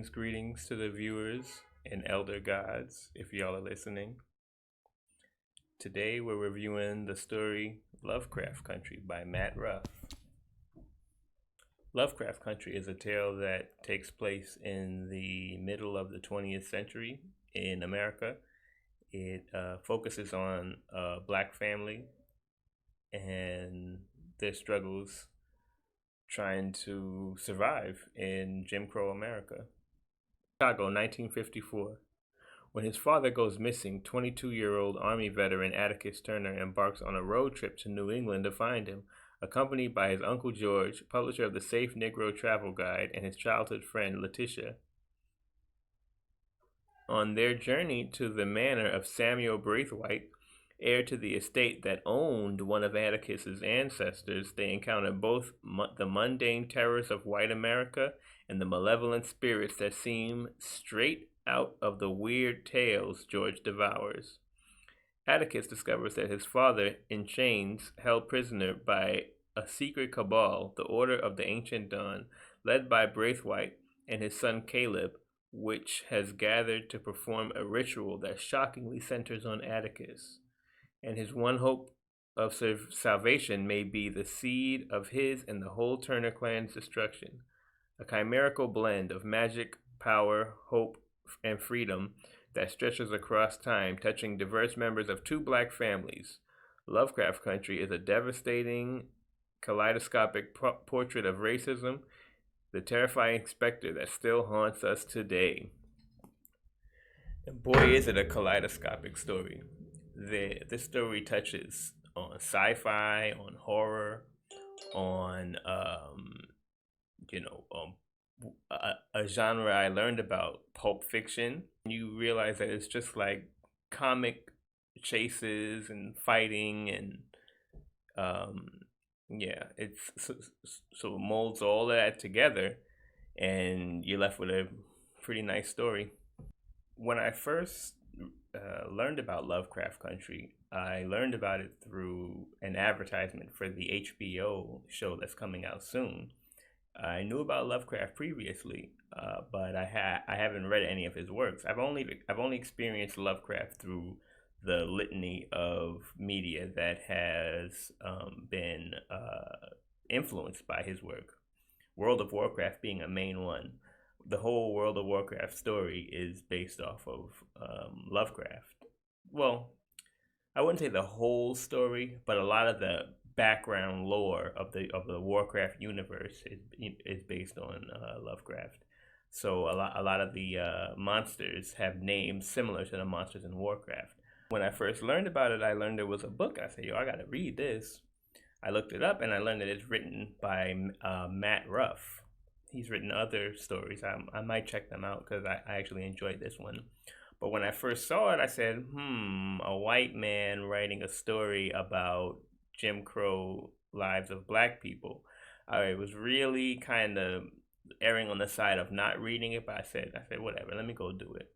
greetings to the viewers and elder gods, if y'all are listening. Today we're reviewing the story Lovecraft Country by Matt Ruff. Lovecraft Country is a tale that takes place in the middle of the 20th century in America. It focuses on a black family and their struggles trying to survive in Jim Crow America. Chicago, 1954. When his father goes missing, 22-year-old Army veteran Atticus Turner embarks on a road trip to New England to find him, accompanied by his Uncle George, publisher of the Safe Negro Travel Guide, and his childhood friend Letitia. On their journey to the manor of Samuel Braithwaite, heir to the estate that owned one of Atticus's ancestors, they encounter both the mundane terrors of white America and the malevolent spirits that seem straight out of the weird tales George devours. Atticus discovers that his father, in chains, held prisoner by a secret cabal, the Order of the Ancient Dawn, led by Braithwaite and his son Caleb, which has gathered to perform a ritual that shockingly centers on Atticus. And his one hope of salvation may be the seed of his and the whole Turner clan's destruction. A chimerical blend of magic, power, hope, and freedom that stretches across time, touching diverse members of two black families. Lovecraft Country is a devastating, kaleidoscopic portrait of racism, the terrifying specter that still haunts us today. And boy, is it a kaleidoscopic story. This story touches on sci-fi, on horror, on a genre I learned about, pulp fiction. You realize that it's just like comic chases and fighting, and it's so it molds all of that together, and you're left with a pretty nice story. When I first learned about Lovecraft Country, I learned about it through an advertisement for the HBO show that's coming out soon. I knew about Lovecraft previously, but I haven't read any of his works. I've only experienced Lovecraft through the litany of media that has been influenced by his work. World of Warcraft being a main one. The whole World of Warcraft story is based off of Lovecraft. Well, I wouldn't say the whole story, but a lot of the background lore of the Warcraft universe is based on Lovecraft. So a lot of the monsters have names similar to the monsters in Warcraft. When I first learned about it, I learned there was a book. I said, I gotta read this. I looked it up and I learned that it's written by Matt Ruff. He's written other stories. I might check them out because I actually enjoyed this one. But when I first saw it, I said, a white man writing a story about Jim Crow lives of black people. I was really kind of erring on the side of not reading it, but I said, whatever, let me go do it.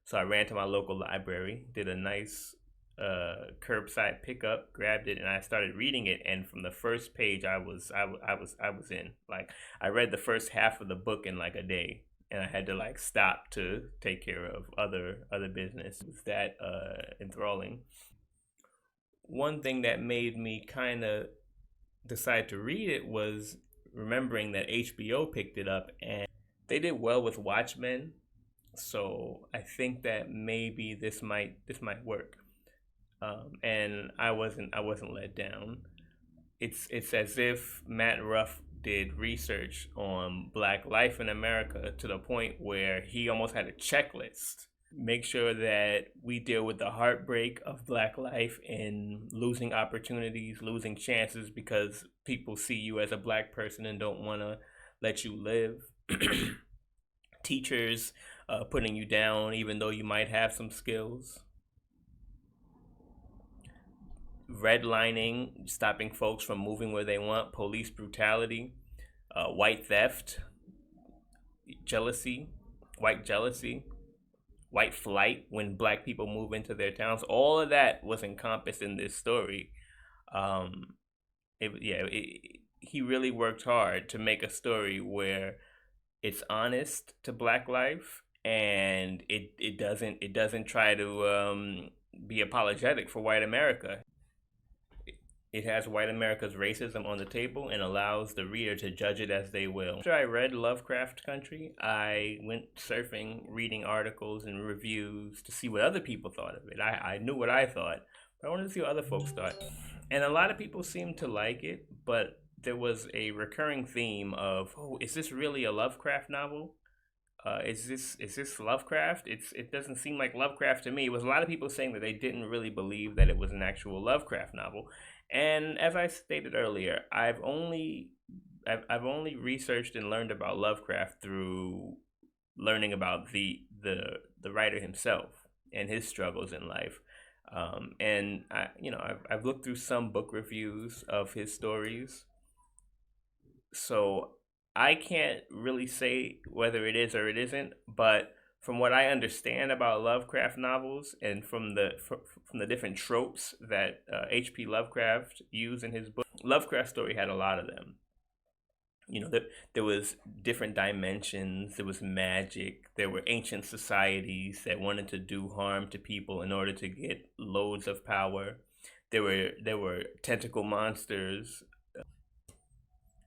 So I ran to my local library, did a nice curbside pickup, grabbed it, and I started reading it. And from the first page, I was in. Like, I read the first half of the book in like a day, and I had to like stop to take care of other business. It was that enthralling. One thing that made me kind of decide to read it was remembering that HBO picked it up, and they did well with Watchmen. So I think that maybe this might work. And I wasn't let down. It's as if Matt Ruff did research on Black life in America to the point where he almost had a checklist. Make sure that we deal with the heartbreak of Black life and losing opportunities, losing chances because people see you as a Black person and don't want to let you live. Teachers putting you down even though you might have some skills. Redlining, stopping folks from moving where they want. Police brutality. White theft. Jealousy. White jealousy. White flight when Black people move into their towns. All of that was encompassed in this story. He really worked hard to make a story where It's honest to Black life, and it doesn't try to be apologetic for white America. It has white America's racism on the table and allows the reader to judge it as they will. After I read Lovecraft Country, I went surfing, reading articles and reviews to see what other people thought of it. I knew what I thought, but I wanted to see what other folks thought. And a lot of people seemed to like it, but there was a recurring theme of, oh, is this really a Lovecraft novel? Is this Lovecraft? It doesn't seem like Lovecraft to me. It was a lot of people saying that they didn't really believe that it was an actual Lovecraft novel. And as I stated earlier, I've only researched and learned about Lovecraft through learning about the writer himself and his struggles in life. And I've looked through some book reviews of his stories, so I can't really say whether it is or it isn't. But from what I understand about Lovecraft novels and from the different tropes that H.P. Lovecraft used in his book, Lovecraft story had a lot of them. There was different dimensions, there was magic, there were ancient societies that wanted to do harm to people in order to get loads of power. There were tentacle monsters,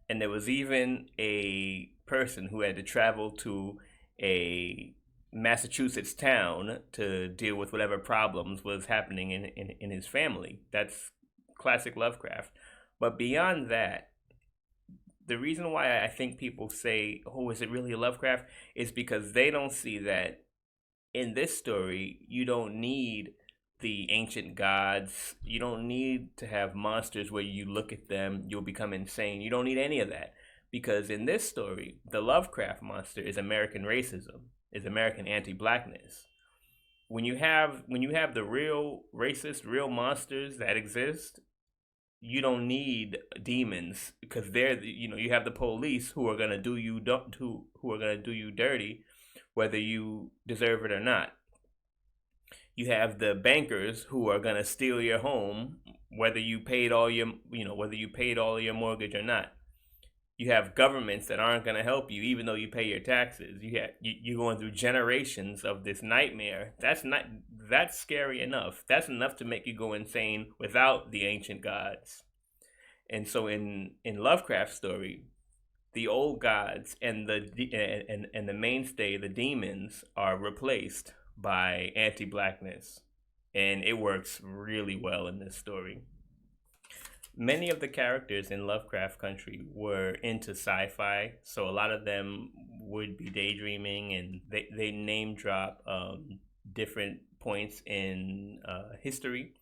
and there was even a person who had to travel to a Massachusetts town to deal with whatever problems was happening in his family. That's classic Lovecraft. But beyond that, the reason why I think people say, "Oh, is it really a Lovecraft?" is because they don't see that in this story, you don't need the ancient gods. You don't need to have monsters where you look at them, you'll become insane. You don't need any of that. Because in this story, the Lovecraft monster is American racism, is American anti-blackness. When you have the real racist, real monsters that exist, you don't need demons because you have the police who are gonna do you who are gonna do you dirty, whether you deserve it or not. You have the bankers who are gonna steal your home, whether you paid all your mortgage or not. You have governments that aren't going to help you even though you pay your taxes. You're going through generations of this nightmare. That's scary enough. That's enough to make you go insane without the ancient gods. And so in Lovecraft's story, the old gods and the mainstay, the demons, are replaced by anti-blackness, and it works really well in this story. Many of the characters in Lovecraft Country were into sci-fi, so a lot of them would be daydreaming, and they name drop different points in history.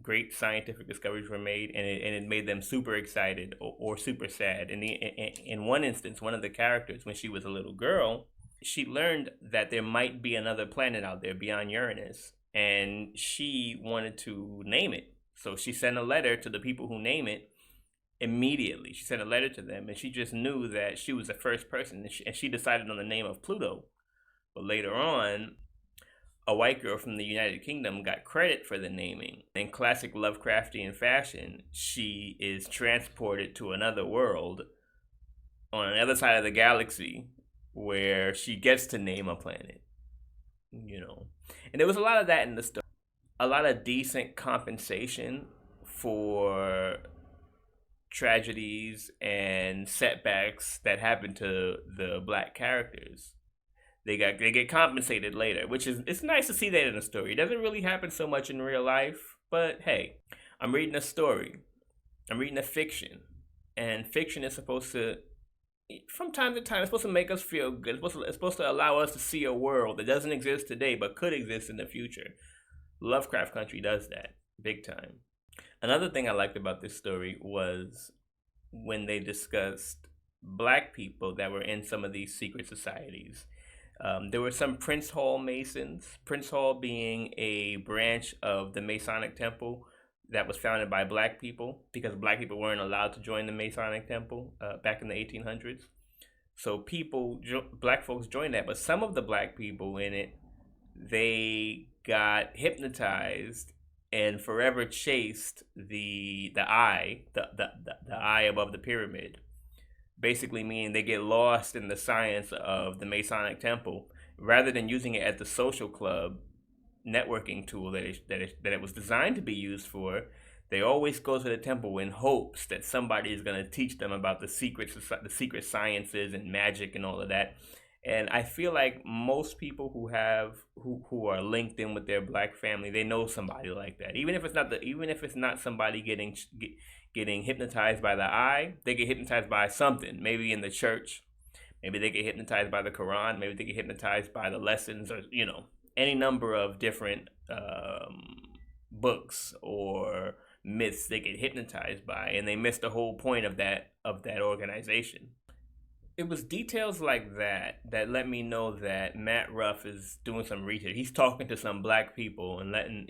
Great scientific discoveries were made, and it made them super excited or super sad. In one instance, one of the characters, when she was a little girl, she learned that there might be another planet out there beyond Uranus, and she wanted to name it. So she sent a letter to the people who name it immediately. She sent a letter to them, and she just knew that she was the first person, and she decided on the name of Pluto. But later on, a white girl from the United Kingdom got credit for the naming. In classic Lovecraftian fashion, she is transported to another world on another side of the galaxy where she gets to name a planet, you know. And there was a lot of that in the story. A lot of decent compensation for tragedies and setbacks that happen to the black characters. They get compensated later, which is it's nice to see that in a story. It doesn't really happen so much in real life, but hey, I'm reading a story. I'm reading a fiction, and fiction is supposed to, from time to time, it's supposed to make us feel good. It's supposed to allow us to see a world that doesn't exist today but could exist in the future. Lovecraft Country does that big time. Another thing I liked about this story was when they discussed black people that were in some of these secret societies. There were some Prince Hall Masons, Prince Hall being a branch of the Masonic Temple that was founded by black people because black people weren't allowed to join the Masonic Temple back in the 1800s. So black folks joined that, but some of the black people in it, they got hypnotized and forever chased the eye above the pyramid. basically meaning they get lost in the science of the Masonic Temple rather than using it as the social club networking tool that it was designed to be used for. They always go to the temple in hopes that somebody is going to teach them about the secret sciences and magic and all of that. And I feel like most people who are linked in with their black family, they know somebody like that. Even if it's not somebody getting hypnotized by the eye, they get hypnotized by something. Maybe in the church, maybe they get hypnotized by the Quran, maybe they get hypnotized by the lessons, or any number of different books or myths they get hypnotized by, and they miss the whole point of that organization. It was details like that that let me know that Matt Ruff is doing some research. He's talking to some black people and letting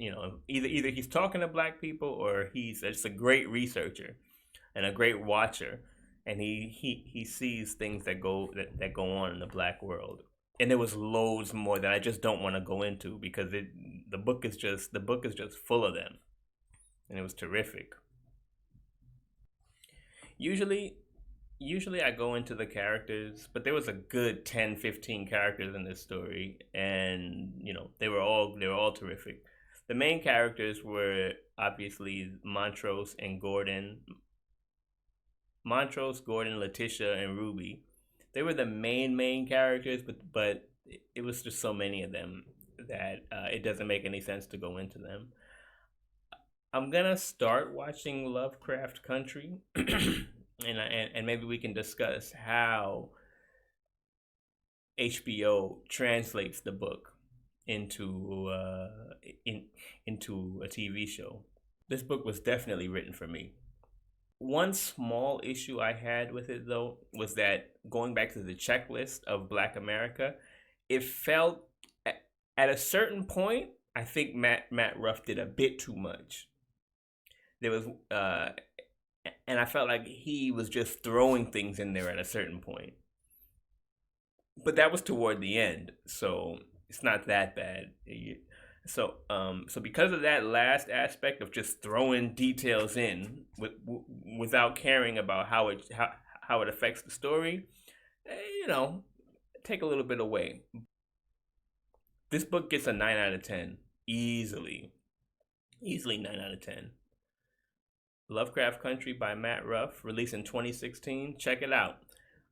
either he's talking to black people or he's just a great researcher and a great watcher, and he sees things that go on in the black world. And there was loads more that I just don't want to go into because the book is just full of them, and it was terrific. Usually usually I go into the characters, but there was a good 10, 15 characters in this story, and they were all terrific. The main characters were obviously Montrose, Gordon, Letitia, and Ruby. They were the main characters, but it was just so many of them that it doesn't make any sense to go into them. I'm gonna start watching Lovecraft Country, and maybe we can discuss how HBO translates the book into in into a TV show. This book was definitely written for me. One small issue I had with it though was that going back to the checklist of Black America, it felt at a certain point I think Matt Ruff did a bit too much. There was and I felt like he was just throwing things in there at a certain point. But that was toward the end, so it's not that bad. So because of that last aspect of just throwing details in without caring about how it affects the story, you know, take a little bit away. This book gets a 9 out of 10 easily, easily 9 out of 10. Lovecraft Country by Matt Ruff, released in 2016. Check it out.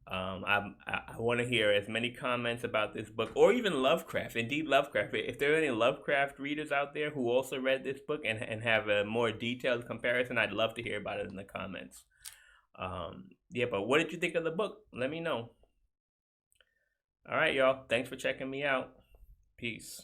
I want to hear as many comments about this book, or even Lovecraft. Indeed, Lovecraft. If there are any Lovecraft readers out there who also read this book and have a more detailed comparison, I'd love to hear about it in the comments. Yeah, but what did you think of the book? Let me know. All right, y'all. Thanks for checking me out. Peace.